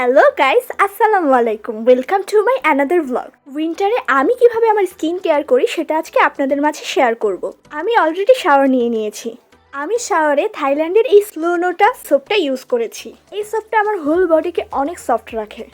Hello guys, আসসালামু আলাইকুম। Welcome to my another blog. উইন্টারে আমি কিভাবে আমার স্কিন কেয়ার করি সেটা আজকে আপনাদের মাঝে শেয়ার করব। আমি অলরেডি শাওয়ার নিয়ে নিয়েছি। আমি শাওয়ারে থাইল্যান্ডের এই স্লোনোটা সোপটা ইউজ করেছি। এই সোপটা আমার হোল বডিকে অনেক সফট রাখে।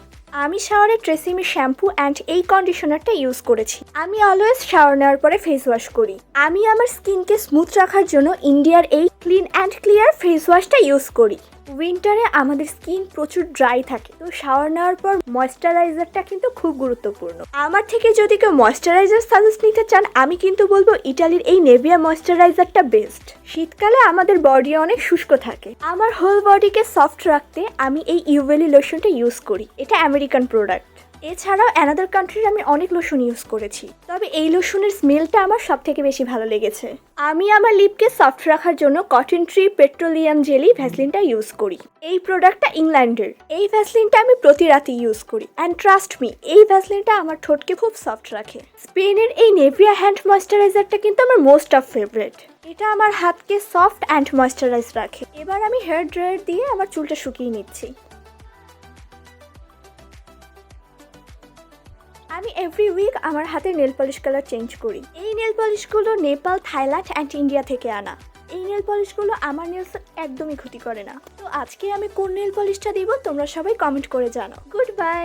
আমি শাওয়ারে ট্রেসিমি শ্যাম্পু অ্যান্ড এই কন্ডিশনারটা ইউজ করেছি। আমি অলওয়েজ শাওয়ার নেওয়ার পরে ফেস ওয়াশ করি। আমি আমার স্কিনকে স্মুথ রাখার জন্য ইন্ডিয়ার এই ক্লিন অ্যান্ড ক্লিয়ার ফেস ওয়াশটা ইউজ করি। উইন্টারে আমাদের স্কিন প্রচুর ড্রাই থাকে, তো শাওয়ার নেওয়ার পর ময়েশ্চারাইজারটা কিন্তু খুব গুরুত্বপূর্ণ। আমার থেকে যদি কেউ ময়েশ্চারাইজার সাজেস্ট নিতে চান, আমি কিন্তু বলবো ইটালির এই নেভিয়া ময়েশ্চারাইজারটা বেস্ট। শীতকালে আমাদের বডি অনেক শুষ্ক থাকে, আমার হোল বডিকে সফট রাখতে আমি এই ইউভেলি লোশনটা ইউজ করি। এটা আমেরিকান প্রোডাক্ট। এছাড়াও অ্যানাদার কান্ট্রির আমি অনেক লোশন ইউজ করেছি, তবে এই লোশনের স্মেলটা আমার সব থেকে বেশি ভালো লেগেছে। আমি আমার লিপকে সফট রাখার জন্য কটন ট্রি পেট্রোলিয়াম জেলি ভ্যাসলিনটা ইউজ করি। এই প্রোডাক্টটা ইংল্যান্ডের। এই ভ্যাসলিনটা আমি প্রতি রাতে ইউজ করি অ্যান্ড ট্রাস্ট মি, এই ভ্যাসলিনটা আমার ঠোঁটকে খুব সফট রাখে। স্পেনের এই নেভিয়া হ্যান্ড ময়েশ্চারাইজারটা কিন্তু আমার মোস্ট অফ ফেভারিট। এটা আমার হাতকে সফট অ্যান্ড ময়েশ্চারাইজ রাখে। এবার আমি হেয়ার ড্রায়ার দিয়ে আমার চুলটা শুকিয়ে নিচ্ছি। আমি এভরি উইক আমার হাতের নেল পলিশ কালার চেঞ্জ করি। এই নেল পলিশগুলো নেপাল, থাইল্যান্ড অ্যান্ড ইন্ডিয়া থেকে আনা। এই নেল পলিশগুলো আমার নেলস একদমই ক্ষতি করে না। তো আজকে আমি কোন নেল পলিশটা দিব তোমরা সবাই কমেন্ট করে জানাও। Good bye.